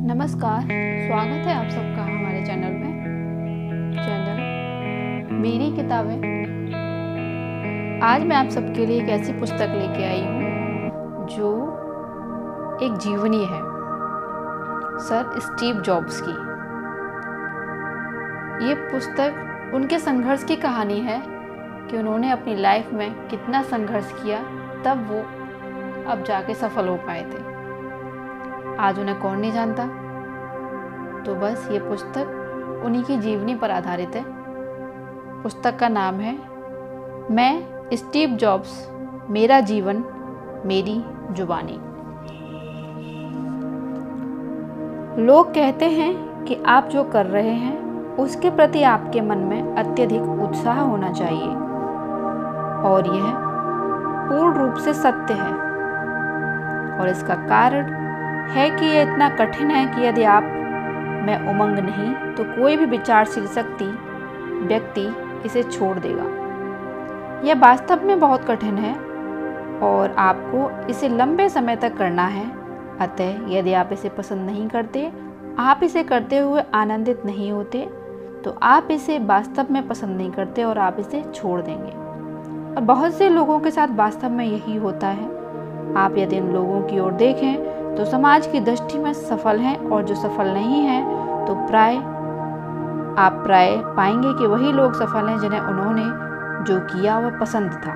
नमस्कार, स्वागत है आप सबका हमारे चैनल मेरी किताबें। आज मैं आप सबके लिए एक ऐसी पुस्तक लेके आई हूँ जो एक जीवनी है, सर स्टीव जॉब्स की। ये पुस्तक उनके संघर्ष की कहानी है कि उन्होंने अपनी लाइफ में कितना संघर्ष किया, तब वो अब जाके सफल हो पाए थे। आज उन्हें कौन नहीं जानता। तो बस ये पुस्तक उन्हीं की जीवनी पर आधारित है। पुस्तक का नाम है मैं स्टीव जॉब्स, मेरा जीवन मेरी जुबानी। लोग कहते हैं कि आप जो कर रहे हैं उसके प्रति आपके मन में अत्यधिक उत्साह होना चाहिए, और यह पूर्ण रूप से सत्य है। और इसका कारण है कि यह इतना कठिन है कि यदि आप में उमंग नहीं तो कोई भी विचारशील व्यक्ति इसे छोड़ देगा। यह वास्तव में बहुत कठिन है और आपको इसे लंबे समय तक करना है। अतः यदि आप इसे पसंद नहीं करते, आप इसे करते हुए आनंदित नहीं होते, तो आप इसे वास्तव में पसंद नहीं करते और आप इसे छोड़ देंगे। और बहुत से लोगों के साथ वास्तव में यही होता है। आप यदि इन लोगों की ओर देखें तो समाज की दृष्टि में सफल हैं, और जो सफल नहीं हैं तो आप प्राय पाएंगे कि वही लोग सफल हैं जिन्हें उन्होंने जो किया वह पसंद था।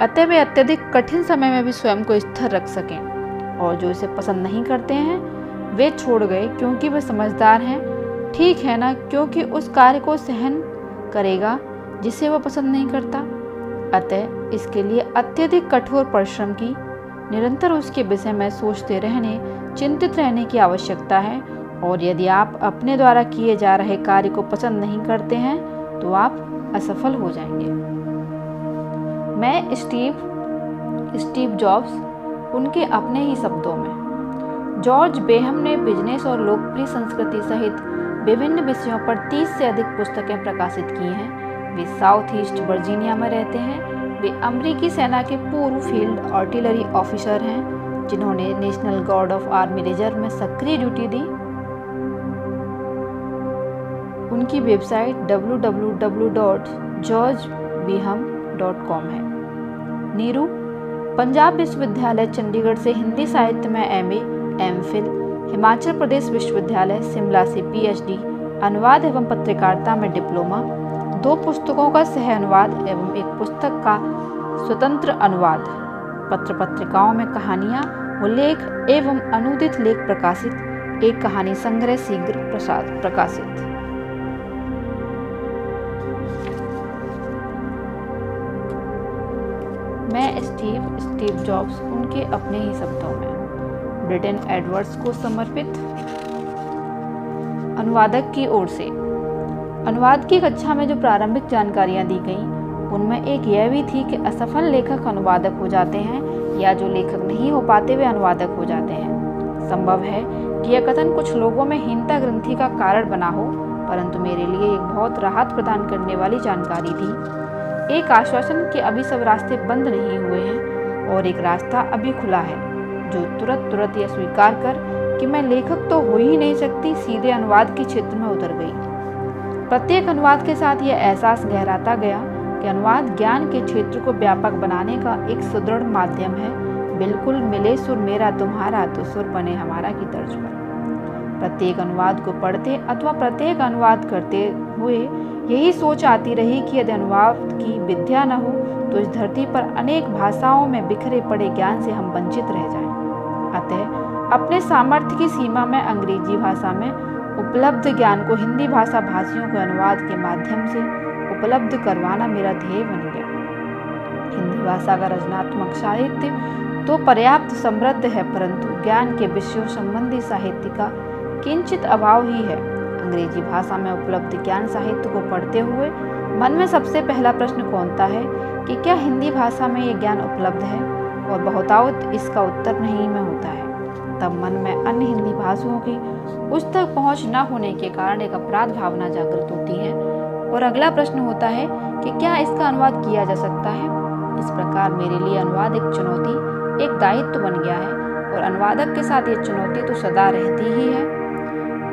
अतः वे अत्यधिक कठिन समय में भी स्वयं को स्थिर रख सकें, और जो इसे पसंद नहीं करते हैं वे छोड़ गए क्योंकि वे समझदार हैं। ठीक है ना, क्योंकि उस कार्य को सहन करेगा जिसे वह पसंद नहीं करता। अतः इसके लिए अत्यधिक कठोर परिश्रम की, निरंतर उसके विषय में सोचते रहने, चिंतित रहने की आवश्यकता है। और यदि आप अपने द्वारा किए जा रहे कार्य को पसंद नहीं करते हैं तो आप असफल हो जाएंगे। मैं स्टीव जॉब्स, उनके अपने ही शब्दों में। जॉर्ज बेहम ने बिजनेस और लोकप्रिय संस्कृति सहित विभिन्न विषयों पर 30 से अधिक पुस्तकें प्रकाशित की हैं। वे साउथ ईस्ट वर्जीनिया में रहते हैं। वे अमेरिकी सेना के पूर्व फील्ड आर्टिलरी ऑफिसर हैं जिन्होंने national guard of army reserve में सक्रिय ड्यूटी दी। उनकी वेबसाइट www.georgebeham.com है। नीरू पंजाब विश्वविद्यालय चंडीगढ़ से हिंदी साहित्य में MA, MPhil, हिमाचल प्रदेश विश्वविद्यालय शिमला से PhD, अनुवाद एवं पत्रकारिता में डिप्लोमा, 2 पुस्तकों का सह अनुवाद एवं 1 पुस्तक का स्वतंत्र अनुवाद, पत्र पत्रिकाओं में कहानियाँ, उल्लेख एवं अनुदित लेख प्रकाशित, 1 कहानी संग्रह शीघ्र प्रकाशित। मैं स्टीव जॉब्स, उनके अपने ही शब्दों में। ब्रिटेन एडवर्ड्स को समर्पित। अनुवादक की ओर से। अनुवाद की कक्षा में जो प्रारंभिक जानकारियां दी गईं, उनमें एक यह भी थी कि असफल लेखक अनुवादक हो जाते हैं, या जो लेखक नहीं हो पाते वे अनुवादक हो जाते हैं। संभव है कि यह कथन कुछ लोगों में हीनता ग्रंथि का कारण बना हो, परंतु मेरे लिए एक बहुत राहत प्रदान करने वाली जानकारी थी। एक आश्वासन कि अभी सब रास्ते बंद नहीं हुए हैं और एक रास्ता अभी खुला है, जो तुरंत यह स्वीकार कर कि मैं लेखक तो हो ही नहीं सकती, सीधे अनुवाद के क्षेत्र में उतर गई। प्रत्येक अनुवाद के साथ यह एहसास गहराता गया कि अनुवाद ज्ञान के क्षेत्र को व्यापक बनाने का एक सुदृढ़ माध्यम है। बिल्कुल मिले सुर मेरा तुम्हारा तो सुर बने हमारा की तर्ज पर। प्रत्येक अनुवाद को पढ़ते अथवा प्रत्येक अनुवाद करते हुए यही सोच आती रही कि यदि अनुवाद की विद्या न हो तो इस धरती पर अनेक भाषाओं में बिखरे पड़े ज्ञान से हम वंचित रह जाएं। अतः अपने सामर्थ्य की सीमा में अंग्रेजी भाषा में उपलब्ध ज्ञान को हिंदी भाषा भाषियों के अनुवाद के माध्यम से उपलब्ध करवाना मेरा ध्येय बन गया। हिंदी भाषा का रचनात्मक साहित्य तो पर्याप्त समृद्ध है, परंतु ज्ञान के विषयों संबंधी साहित्य का किंचित अभाव ही है। अंग्रेजी भाषा में उपलब्ध ज्ञान साहित्य को पढ़ते हुए मन में सबसे पहला प्रश्न कौनता है कि क्या हिंदी भाषा में यह ज्ञान उपलब्ध है, और बहुतायत इसका उत्तर नहीं में होता है। तब मन में अन्य हिंदी भाषाओं की उस तक पहुंच न होने के कारण एक अपराध भावना जागृत होती है, और अगला प्रश्न होता है कि क्या इसका अनुवाद किया जा सकता है। इस प्रकार मेरे लिए अनुवाद एक चुनौती, एक दायित्व बन गया है। और अनुवादक के साथ ये चुनौती तो सदा रहती ही है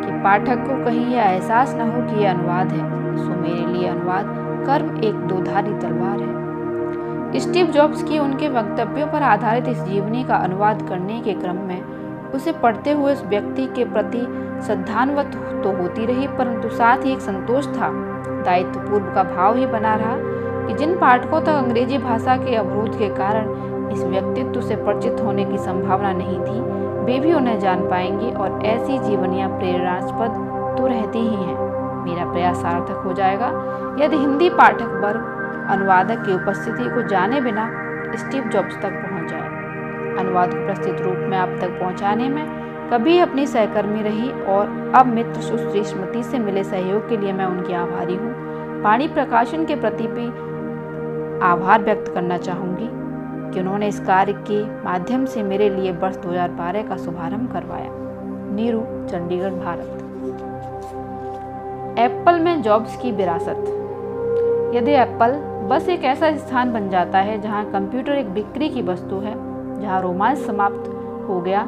कि पाठक को कहीं यह एहसास न हो कि यह अनुवाद है। सो मेरे लिए अनुवाद कर्म एक दोधारी तलवार है। स्टीव जॉब्स की उनके वक्तव्यों पर आधारित इस जीवनी का अनुवाद करने के क्रम में उसे पढ़ते हुए उस व्यक्ति के प्रति श्रद्धान्वित तो होती रही, परंतु साथ ही एक संतोष था, दायित्वपूर्व का भाव ही बना रहा कि जिन पाठकों तक अंग्रेजी भाषा के अवरोध के कारण इस व्यक्तित्व से परिचित होने की संभावना नहीं थी, वे भी उन्हें जान पाएंगे और ऐसी जीवनियाँ प्रेरणास्पद तो रहती ही हैं। मेरा प्रयास सार्थक हो जाएगा यदि हिंदी पाठक वर्ग अनुवादक की उपस्थिति को जाने बिना स्टीव जॉब्स तक पहुंच जाए। अनुवाद को प्रस्तुत रूप में आप तक पहुंचाने में कभी अपनी सहकर्मी रही और अब मित्र सुश्री स्मृति से मिले सहयोग के लिए मैं उनकी आभारी हूँ। पाणी प्रकाशन के प्रति भी आभार व्यक्त करना चाहूँगी कि उन्होंने इस कार्य के माध्यम से मेरे लिए वर्ष 2012 का शुभारंभ करवाया। नीरू, चंडीगढ़, भारत। एप्पल में जॉब्स की विरासत। यदि एप्पल बस एक ऐसा स्थान बन जाता है जहां कंप्यूटर एक बिक्री की वस्तु है, जहां रोमांच समाप्त हो गया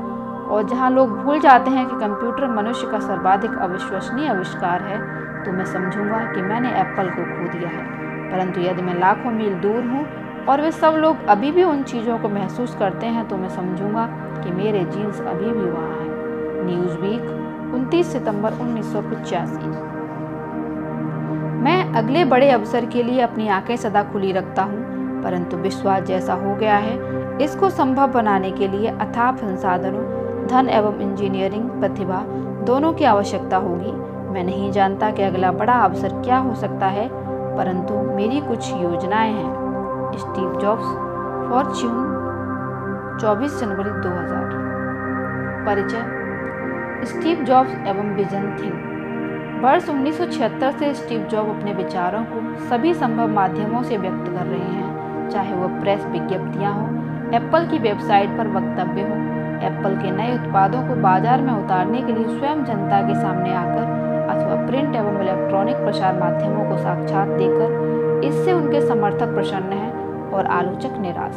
और जहां लोग भूल जाते हैं कि कंप्यूटर मनुष्य का सर्वाधिक अविश्वसनीय आविष्कार है, तो मैं समझूंगा कि मैंने एप्पल को खो दिया है। परंतु यदि मैं लाखों मील दूर हूं और वे सब लोग अभी भी उन चीज़ों को महसूस करते हैं, तो मैं समझूंगा कि मेरे जीन्स अभी भी वहाँ हैं। न्यूज़वीक, 29 सितंबर 1985। मैं अगले बड़े अवसर के लिए अपनी आंखें सदा खुली रखता हूँ, परंतु विश्वास जैसा हो गया है, इसको संभव बनाने के लिए अथाह संसाधनों, धन एवं इंजीनियरिंग प्रतिभा दोनों की आवश्यकता होगी। मैं नहीं जानता कि अगला बड़ा अवसर क्या हो सकता है, परंतु मेरी कुछ योजनाएं हैं। स्टीव जॉब्स, फॉर्च्यून, 24 जनवरी 2000। परिचय। स्टीव जॉब्स एवं विजन थिंक। वर्ष 1976 से स्टीव जॉब अपने विचारों को सभी संभव माध्यमों से व्यक्त कर रहे हैं, चाहे वह प्रेस विज्ञप्तियां हों, एप्पल की वेबसाइट पर वक्तव्य हो, एप्पल के नए उत्पादों को बाजार में उतारने के लिए स्वयं जनता के सामने आकर, अथवा प्रिंट एवं इलेक्ट्रॉनिक प्रसार माध्यमों को साक्षात देकर। इससे उनके समर्थक प्रसन्न हैं और आलोचक निराश।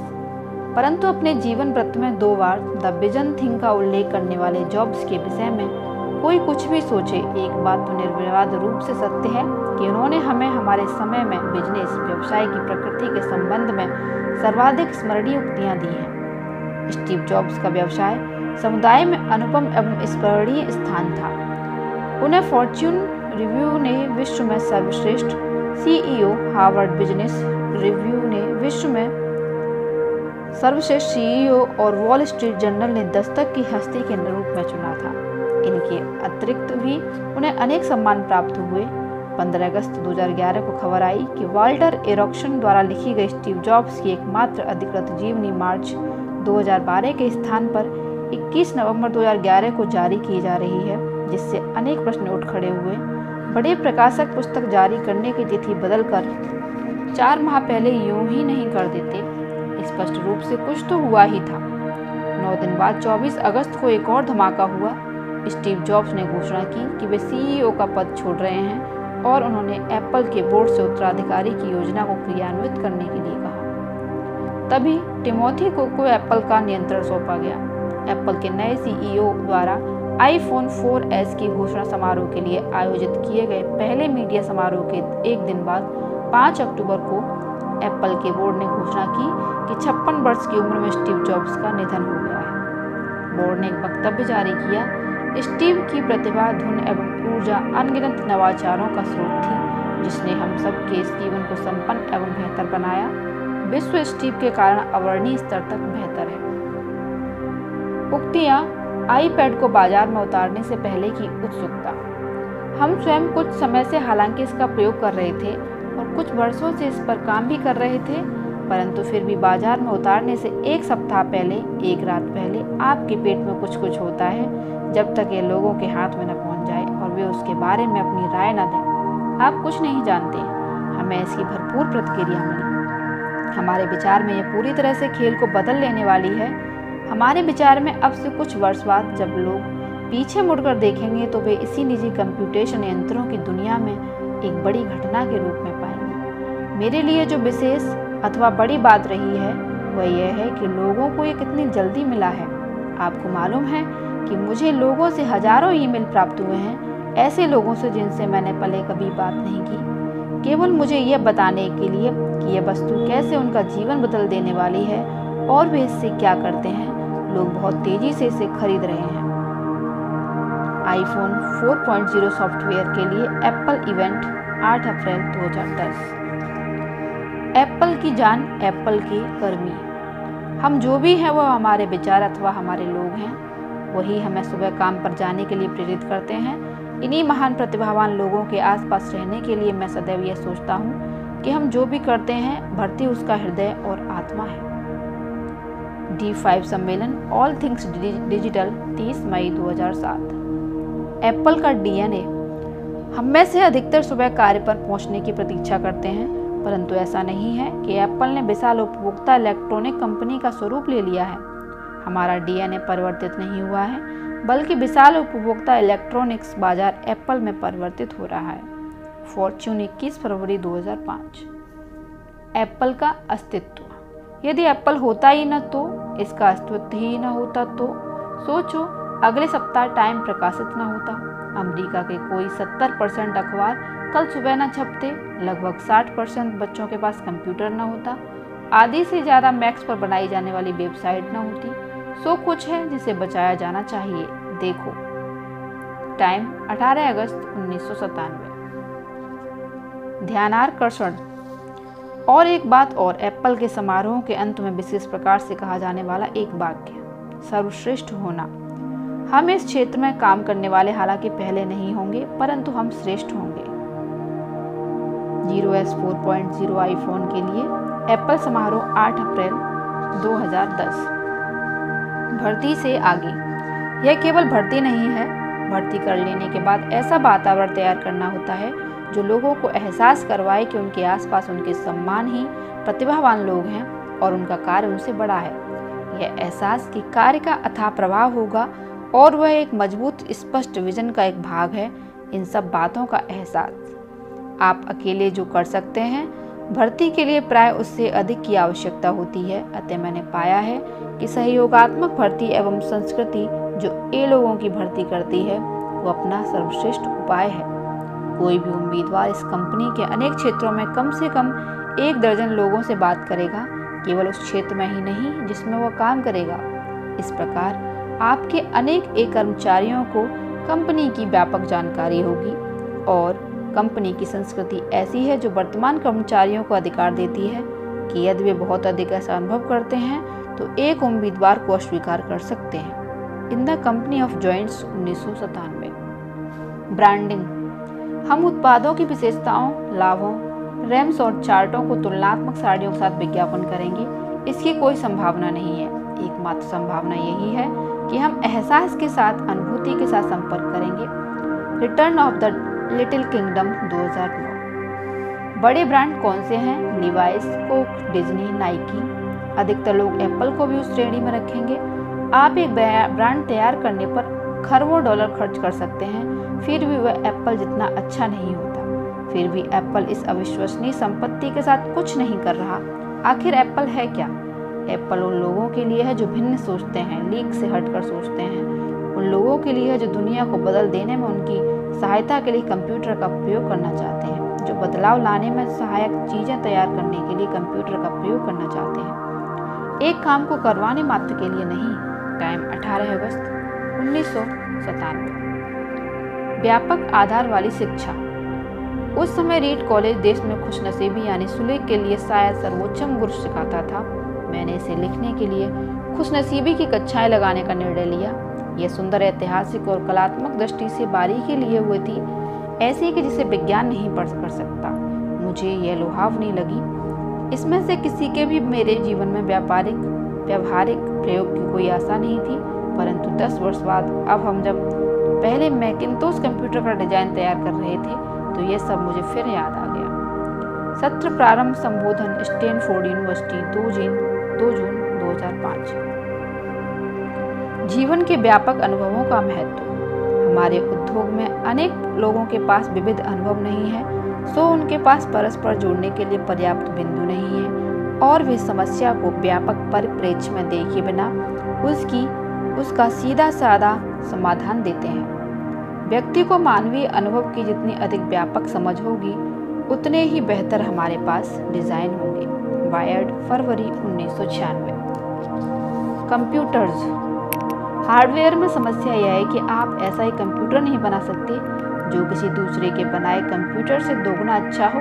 परंतु अपने जीवन वृत्त में 2 बार द विजन थिंक का उल्लेख करने वाले जॉब्स के विषय में कोई कुछ भी सोचे, एक बात तो निर्विवाद रूप से सत्य है कि उन्होंने हमें हमारे समय में बिजनेस व्यवसाय की प्रकृति के संबंध में सर्वाधिक स्मरणीय उक्तियां दी हैं। स्टीव जॉब्स का व्यवसाय समुदाय में अनुपम एवं स्मरणीय स्थान था। उन्हें फॉर्च्यून रिव्यू ने विश्व में सर्वश्रेष्ठ सीईओ, हार्वर्ड बिजनेस रिव्यू ने विश्व में सर्वश्रेष्ठ सीईओ और वॉल स्ट्रीट जर्नल ने दस्तक की हस्ती के रूप में चुना था। इनके अतिरिक्त भी उन्हें अनेक सम्मान प्राप्त हुए। 15 अगस्त 2011 को खबर आई कि वाल्टर एरोक्सन द्वारा लिखी गई स्टीव जॉब्स की एकमात्र अधिकृत जीवनी मार्च 2012 के स्थान पर 21 नवंबर 2011 को जारी की जा रही है, जिससे अनेक प्रश्न उठ खड़े हुए। बड़े प्रकाशक पुस्तक जारी करने की तिथि बदलकर 4 माह पहले यूं ही नहीं कर देते। स्पष्ट रूप से कुछ तो हुआ ही था। 9 दिन बाद 24 अगस्त को एक और धमाका हुआ। स्टीव जॉब्स ने घोषणा की कि वे सीईओ का पद छोड़ रहे हैं और उन्होंने एप्पल के बोर्ड से उत्तराधिकारी की योजना को क्रियान्वित करने के लिए कहा। तभी टिमोथी कुक को एप्पल का नियंत्रण सौंपा गया। एप्पल के नए सीईओ द्वारा आईफोन 4S की घोषणा समारोह के लिए आयोजित किए गए पहले मीडिया समारोह के एक दिन बाद 5 अक्टूबर को एप्पल के बोर्ड ने घोषणा की कि 56 वर्ष की उम्र में स्टीव जॉब्स का निधन हो गया है। बोर्ड ने एक वक्तव्य जारी किया। स्टीव की प्रतिभा, धुन एवं ऊर्जा अनगिनत नवाचारों का स्रोत थी, जिसने हम सब के जीवन को संपन्न एवं बेहतर बनाया। विश्व स्टीव के कारण अवर्णीय स्तर तक बेहतर है। उक्तियां। आईपैड को बाजार में उतारने से पहले की उत्सुकता। हम स्वयं कुछ समय से हालांकि इसका प्रयोग कर रहे थे और कुछ वर्षों से इस पर काम भी कर रहे थे, परंतु फिर भी बाजार में उतारने से 1 सप्ताह पहले, 1 रात पहले आपके पेट में कुछ होता है, जब तक ये लोगों के हाथ में न पहुंच जाए और वे उसके बारे में अपनी राय न दें। आप कुछ नहीं जानते। हमें इसकी भरपूर प्रतिक्रिया मिली। हमारे विचार में यह पूरी तरह से खेल को बदल लेने वाली है। हमारे विचार में अब से कुछ वर्ष बाद जब लोग पीछे मुड़कर देखेंगे तो वे इसी निजी कंप्यूटेशन यंत्रों की दुनिया में एक बड़ी घटना के रूप में पाएंगे। मेरे लिए जो विशेष अथवा बड़ी बात रही है वह यह है कि लोगों को ये कितनी जल्दी मिला है। आपको मालूम है कि मुझे लोगों से हजारों ईमेल प्राप्त हुए हैं, ऐसे लोगों से जिनसे मैंने पहले कभी बात नहीं की, केवल मुझे यह बताने के लिए कि यह वस्तु कैसे उनका जीवन बदल देने वाली है और वे इससे क्या करते हैं। लोग बहुत तेजी से इसे खरीद रहे हैं। iPhone 4.0 सॉफ्टवेयर के लिए एप्पल इवेंट 8 अप्रैल 2010। एप्पल की जान, एप्पल के कर्मी। हम जो भी हैं वह हमारे विचार अथवा हमारे लोग हैं। वही हमें सुबह काम पर जाने के लिए प्रेरित करते हैं। इन्हीं महान प्रतिभावान लोगों के आसपास रहने के लिए मैं सदैव यह सोचता हूँ कि हम जो भी करते हैं भर्ती उसका हृदय और आत्मा है। D5 सम्मेलन ऑल थिंग्स डिजिटल 30 मई 2007। एप्पल का DNA। हम में से अधिकतर सुबह कार्य पर पहुंचने की प्रतीक्षा करते हैं, परंतु ऐसा नहीं है कि एप्पल ने विशाल उपभोक्ता इलेक्ट्रॉनिक कंपनी का स्वरूप ले लिया है। हमारा DNA परिवर्तित नहीं हुआ है, बल्कि विशाल उपभोक्ता इलेक्ट्रॉनिक्स बाजार एप्पल में परिवर्तित हो रहा है। फॉर्च्यून 21 फरवरी 2005। एप्पल का अस्तित्व। यदि एप्पल होता ही न तो इसका अस्तित्व ही न होता तो सोचो, अगले सप्ताह टाइम प्रकाशित न होता, अमेरिका के कोई 70% अखबार कल सुबह न छपते, लगभग 60% बच्चों के पास कंप्यूटर न होता, आधी से ज़्यादा मैक्स पर बनाई जाने वाली वेबसाइट न होती। सो कुछ है जिसे बचाया जाना चाहिए। देखो टाइम 18 अगस्त 1997। ध्यानाकर्षण। और एक बात और, एप्पल के समारोह के अंत में विशेष प्रकार से कहा जाने वाला एक वाक्य, सर्वश्रेष्ठ होना। हम इस क्षेत्र में काम करने वाले हालांकि पहले नहीं होंगे, परंतु हम श्रेष्ठ होंगे। 0S 4.0 आईफोन के लिए एप्पल समारोह 8 अप्रैल 2010। भर्ती से आगे। यह केवल भर्ती नहीं है, भर्ती कर लेने के बाद ऐसा वातावरण तैयार करना होता है जो लोगों को एहसास करवाए कि उनके आसपास उनके सम्मान ही प्रतिभावान लोग हैं और उनका कार्य उनसे बड़ा है। यह एहसास कि कार्य का अथाह प्रभाव होगा और वह एक मजबूत स्पष्ट विजन का एक भाग है। इन सब बातों का एहसास आप अकेले जो कर सकते हैं, भर्ती के लिए प्राय उससे अधिक की आवश्यकता होती है। अतः मैंने पाया है कि सहयोगात्मक भर्ती एवं संस्कृति जो ए लोगों की भर्ती करती है वो अपना सर्वश्रेष्ठ उपाय है। कोई भी उम्मीदवार इस कंपनी के अनेक क्षेत्रों में कम से कम 1 दर्जन लोगों से बात करेगा, केवल उस क्षेत्र में ही नहीं जिसमें वह काम करेगा। इस प्रकार आपके अनेक कर्मचारियों को कंपनी की व्यापक जानकारी होगी और कंपनी की संस्कृति ऐसी है जो वर्तमान कर्मचारियों को अधिकार देती है कि यदि वे बहुत अधिक ऐसा अनुभव करते हैं तो एक उम्मीदवार को अस्वीकार कर सकते हैं। In the company of joints 1997। Branding. हम उत्पादों की विशेषताओं, लाभों, रैम्स और चार्टों को तुलनात्मक सारणियों के साथ विज्ञापन करेंगे। इसकी कोई संभावना नहीं है। एकमात्र संभावना यही है कि हम एहसास के साथ, अनुभूति के साथ संपर्क करेंगे। Return of the little kingdom 2009। बड़े ब्रांड कौन से हैं? Levi's, Coke, Disney, Nike. अधिकतर लोग एप्पल को भी उस श्रेणी में रखेंगे। आप एक ब्रांड तैयार करने पर खरबों डॉलर खर्च कर सकते हैं, फिर भी वह एप्पल जितना अच्छा नहीं होता। फिर भी एप्पल इस अविश्वसनीय संपत्ति के साथ कुछ नहीं कर रहा। आखिर एप्पल है क्या? एप्पल उन लोगों के लिए है जो भिन्न सोचते हैं, लीक से हटकर सोचते हैं। उन लोगों के लिए है जो दुनिया को बदल देने में उनकी सहायता के लिए कंप्यूटर का प्रयोग करना चाहते हैं, जो बदलाव लाने में सहायक चीज़ें तैयार करने के लिए कंप्यूटर का प्रयोग करना चाहते हैं, एक काम को करवाने मात्र के लिए नहीं। टाइम 18 अगस्त 1997। व्यापक आधार वाली शिक्षा। उस समय रीड कॉलेज देश में खुशनसीबी यानी सुलेख के लिए शायद सर्वोच्चम गुरु सिखाता था। मैंने इसे लिखने के लिए खुशनसीबी की कक्षाएं लगाने का निर्णय लिया। यह सुंदर ऐतिहासिक और कलात्मक दृष्टि से बारीकी लिए हुए थी, ऐसी कि जिसे विज्ञान नहीं पढ़ कर सकता। मुझे यह लुभावनी लगी। इसमें से किसी के भी मेरे जीवन में व्यावहारिक प्रयोग की कोई आशा नहीं थी, परंतु 10 वर्ष बाद अब हम जब पहले मैकिंतोश कंप्यूटर का डिजाइन तैयार कर रहे थे तो यह सब मुझे फिर याद आ गया। सत्र प्रारंभ संबोधन स्टैनफोर्ड यूनिवर्सिटी 2 जून 2005। जीवन के व्यापक अनुभवों का महत्व। हमारे उद्योग में अनेक लोगों के पास विविध अनुभव नहीं है, सो उनके पास परस्पर जोड़ने के लिए पर्याप्त बिंदु नहीं है और वे समस्या को व्यापक परिप्रेक्ष्य में देखे बिना उसकी उसका सीधा साधा समाधान देते हैं। व्यक्ति को मानवीय अनुभव की जितनी अधिक व्यापक समझ होगी उतने ही बेहतर हमारे पास डिज़ाइन होंगे। वायर्ड, फरवरी 1996। कंप्यूटर्स। हार्डवेयर में समस्या यह है कि आप ऐसा ही कंप्यूटर नहीं बना सकते जो किसी दूसरे के बनाए कंप्यूटर से दोगुना अच्छा हो।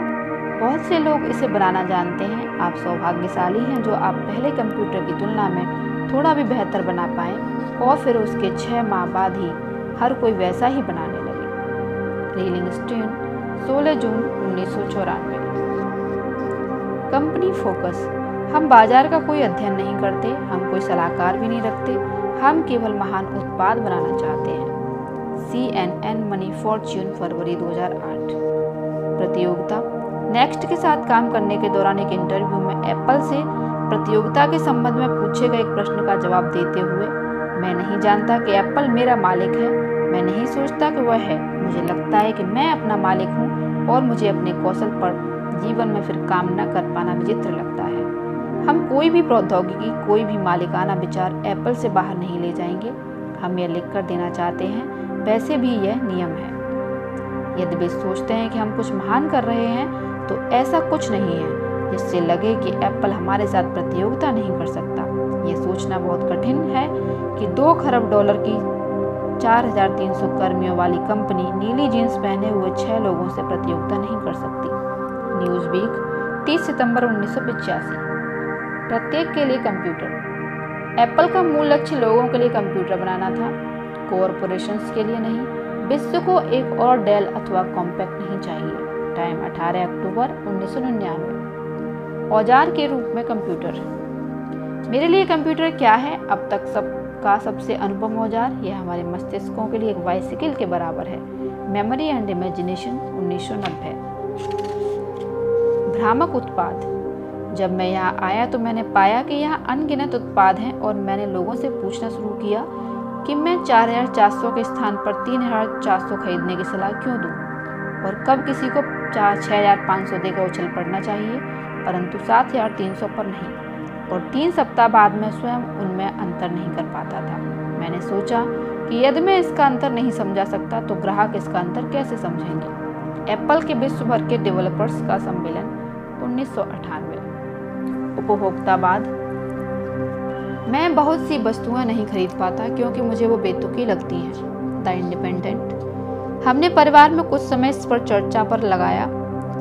बहुत से लोग इसे बनाना जानते हैं। आप सौभाग्यशाली हैं जो आप पहले कंप्यूटर की तुलना में थोड़ा भी बेहतर बना पाएँ और फिर उसके 6 माह बाद ही हर कोई वैसा ही बनाने लगे। रीलिंग स्टोन, 16 जून 1994। Company focus. हम बाजार का कोई अध्ययन नहीं करते, हम कोई सलाहकार भी नहीं रखते, हम केवल महान उत्पाद बनाना चाहते हैं। CNN मनी फॉर्च्यून, फरवरी 2008। प्रतियोगिता। नेक्स्ट के साथ काम करने के दौरान एक इंटरव्यू में एप्पल से प्रतियोगिता के संबंध में पूछे गए एक प्रश्न का जवाब देते हुए, मैं नहीं जानता कि एप्पल मेरा मालिक है, मैं नहीं सोचता कि वह है, मुझे लगता है कि मैं अपना मालिक हूँ और मुझे अपने कौशल पर जीवन में फिर काम न कर पाना विचित्र लगता है। हम कोई भी प्रौद्योगिकी, कोई भी मालिकाना विचार एप्पल से बाहर नहीं ले जाएंगे। हम यह लिख कर देना चाहते हैं, वैसे भी यह नियम है। यदि वे सोचते हैं कि हम कुछ महान कर रहे हैं तो ऐसा कुछ नहीं है जिससे लगे कि एप्पल हमारे साथ प्रतियोगिता नहीं कर सकता। यह सोचना बहुत कठिन है कि $2 खरब की 4300 कर्मियों वाली कंपनी नीली जीन्स पहने हुए 6 लोगों से प्रतियोगिता नहीं कर सकती। न्यूज़वीक, 30 सितंबर 1985। प्रत्येक के लिए कंप्यूटर। एप्पल का मूल लक्ष्य लोगों के लिए कंप्यूटर बनाना था, कॉरपोरेशंस के लिए नहीं। विश्व को एक और डेल अथवा कॉम्पैक्ट नहीं चाहिए। टाइम, 18 अक्टूबर 1999। औजार के रूप में कंप्यूटर। मेरे लिए कंप्यूटर क्या है? अब तक सबसे अनुपम औजार, यह हमारे मस्तिष्कों के लिए एक बाइसिकल के बराबर है। Memory and imagination, 1990। भ्रामक उत्पाद। जब मैं यहाँ आया तो मैंने पाया कि यहाँ अनगिनत उत्पाद हैं और मैंने लोगों से पूछना शुरू किया कि मैं 4400 के स्थान पर 3400 खरीदने की सलाह क्यों दूँ और कब किसी को 6500 देकर उछल पड़ना चाहिए, परंतु 7300 पर नहीं। और 3 सप्ताह बाद मैं स्वयं उनमें अंतर नहीं कर पाता था। मैंने सोचा कि यदि मैं इसका अंतर नहीं समझा सकता तो ग्राहक इसका अंतर कैसे समझेंगे। एप्पल के विश्व भर के डेवलपर्स का सम्मेलन, 1998। उपभोक्तावाद। मैं बहुत सी वस्तुएं नहीं खरीद पाता क्योंकि मुझे वो बेतुकी लगती हैं। The independent. हमने परिवार में कुछ समय इस पर चर्चा पर लगाया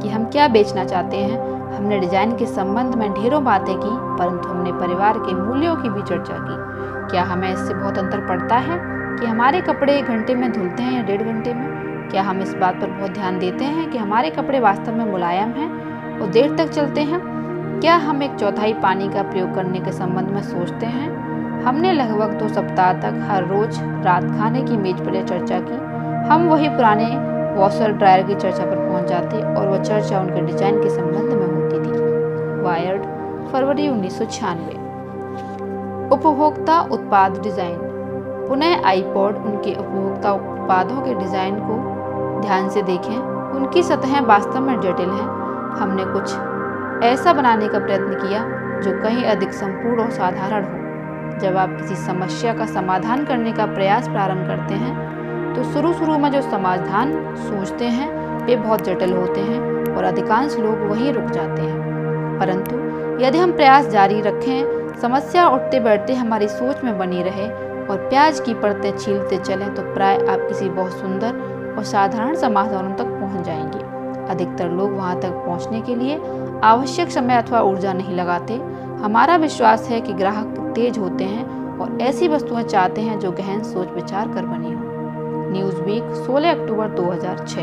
कि हम क्या बेचना चाहते हैं। हमने डिजाइन के संबंध में ढेरों बातें की, परंतु हमने परिवार के मूल्यों की भी चर्चा की। क्या हमें इससे बहुत अंतर पड़ता है कि हमारे कपड़े 1 घंटे में धुलते हैं या 1.5 घंटे में? क्या हम इस बात पर बहुत ध्यान देते हैं कि हमारे कपड़े वास्तव में मुलायम हैं और देर तक चलते हैं? क्या हम 1/4 पानी का प्रयोग करने के संबंध में सोचते हैं? हमने लगभग 2 सप्ताह तक हर रोज रात खाने की मेज पर यह चर्चा की। हम वही पुराने वॉशर ड्रायर की चर्चा पर पहुंच जाते और वह चर्चा उनके डिजाइन के संबंध में होती थी। वायर्ड, फरवरी 1996। उपभोक्ता उत्पाद डिजाइन। पुनः आईपॉड उनके उपभोक्ता उत्पादों के डिजाइन को ध्यान से देखें। उनकी सतहें वास्तव में जटिल हैं। हमने कुछ ऐसा बनाने का प्रयत्न किया जो कहीं अधिक संपूर्ण और साधारण हो। जब आप किसी समस्या का समाधान करने का प्रयास प्रारंभ करते हैं तो शुरू में जो समाधान सोचते हैं वे बहुत जटिल होते हैं और अधिकांश लोग वहीं रुक जाते हैं। परंतु यदि हम प्रयास जारी रखें, समस्या उठते बैठते हमारी सोच में बनी रहे और प्याज की परतें छीलते चलें तो प्राय आप किसी बहुत सुंदर और साधारण समाधानों तक पहुंच जाएंगे। अधिकतर लोग वहां तक पहुंचने के लिए आवश्यक समय अथवा ऊर्जा नहीं लगाते। हमारा विश्वास है कि ग्राहक तेज होते हैं और ऐसी वस्तुएं चाहते हैं जो गहन सोच विचार कर बनी हो। न्यूज़वीक, 16 अक्टूबर 2006।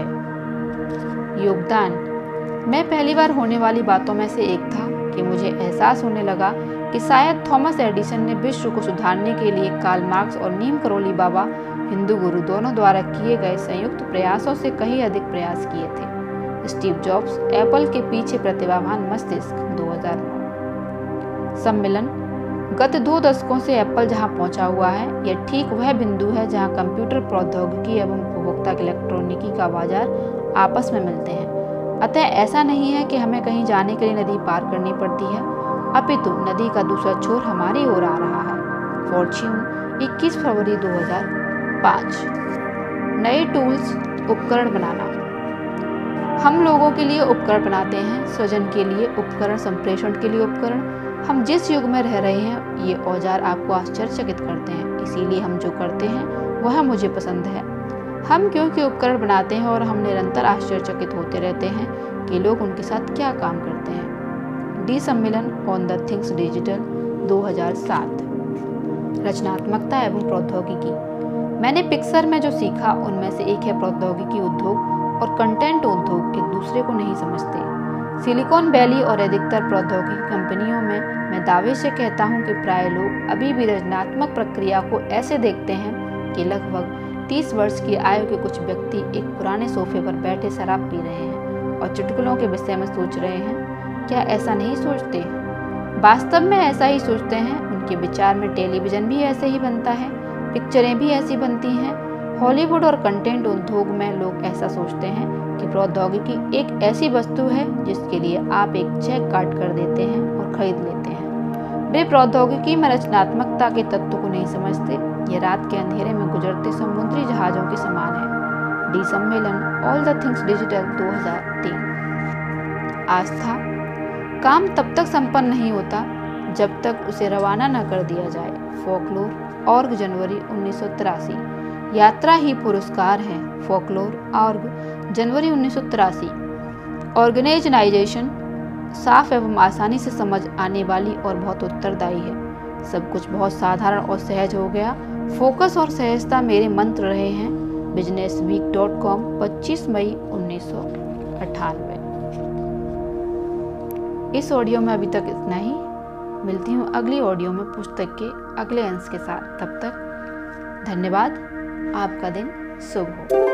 योगदान। मैं पहली बार होने वाली बातों में से एक था कि मुझे एहसास होने लगा कि शायद थॉमस एडिसन ने विश्व को सुधारने के लिए कार्ल मार्क्स और नीम करोली बाबा, हिंदू गुरु दोनों द्वारा किए गए संयुक्त प्रयासों से कहीं अधिक प्रयास किए थे। स्टीव जॉब्स, एप्पल के पीछे प्रतिभावान मस्तिष्क, 2009। सम्मेलन। गत 2 दशकों से एप्पल जहां पहुंचा हुआ है, यह ठीक वह बिंदु है जहां कंप्यूटर प्रौद्योगिकी एवं उपभोक्ता इलेक्ट्रॉनिकी का बाजार आपस में मिलते हैं। अतः ऐसा नहीं है कि हमें कहीं जाने के लिए नदी पार करनी पड़ती है, अपितु नदी का दूसरा छोर हमारी ओर आ रहा है। फॉर्च्यून, 21 फरवरी 2005। नए टूल्स, उपकरण बनाना। हम लोगों के लिए उपकरण बनाते हैं, सृजन के लिए उपकरण, संप्रेषण के लिए उपकरण। हम जिस युग में रह रहे हैं, ये औजार आपको आश्चर्यचकित करते हैं, इसीलिए हम जो करते हैं वह मुझे पसंद है। हम क्योंकि उपकरण बनाते हैं और हम निरंतर आश्चर्यचकित होते रहते हैं कि लोग उनके साथ क्या काम करते हैं। डी सम्मेलन ऑन द थिंग्स डिजिटल 2007। रचनात्मकता एवं प्रौद्योगिकी। मैंने पिक्सर में जो सीखा उनमें से एक है प्रौद्योगिकी उद्योग और कंटेंट उद्योग एक दूसरे को नहीं समझते। सिलिकॉन वैली और अधिकतर प्रौद्योगिकी कंपनियों में मैं दावे से कहता हूं कि प्राय लोग अभी भी रचनात्मक प्रक्रिया को ऐसे देखते हैं कि लगभग 30 वर्ष की आयु के कुछ व्यक्ति एक पुराने सोफे पर बैठे शराब पी रहे हैं और चुटकुलों के विषय में सोच रहे हैं। क्या ऐसा नहीं सोचते? वास्तव में ऐसा ही सोचते हैं। उनके विचार में टेलीविजन भी ऐसे ही बनता है, पिक्चरें भी ऐसी बनती हैं। हॉलीवुड और कंटेंट उद्योग में लोग ऐसा सोचते हैं कि प्रौद्योगिकी एक ऐसी वस्तु है जिसके लिए आप एक चेक काट कर देते हैं और खरीद लेते हैं। वे प्रौद्योगिकी में रचनात्मकता के तत्व को नहीं समझते। ये रात के अंधेरे में गुजरते समुद्री जहाजों के समान है। डी सम्मेलन ऑल द थिंग्स डिजिटल 2003। आस्था। काम तब तक संपन्न नहीं होता जब तक उसे रवाना न कर दिया जाए। फोकलोर ऑर्ग, जनवरी 1983। यात्रा ही पुरस्कार है। फोकलोर ऑर्ग, जनवरी 1983। ऑर्गेनाइजेशन साफ एवं आसानी से समझ आने वाली और बहुत उत्तरदायी है। सब कुछ बहुत साधारण और सहज हो गया। फोकस और सहजता मेरे मंत्र रहे हैं। businessweek.com, 25 मई 1998। इस ऑडियो में अभी तक इतना ही। मिलती हूँ अगली ऑडियो में पुस्तक के अगले अंश के साथ। तब तक धन्यवाद। आपका दिन शुभ हो।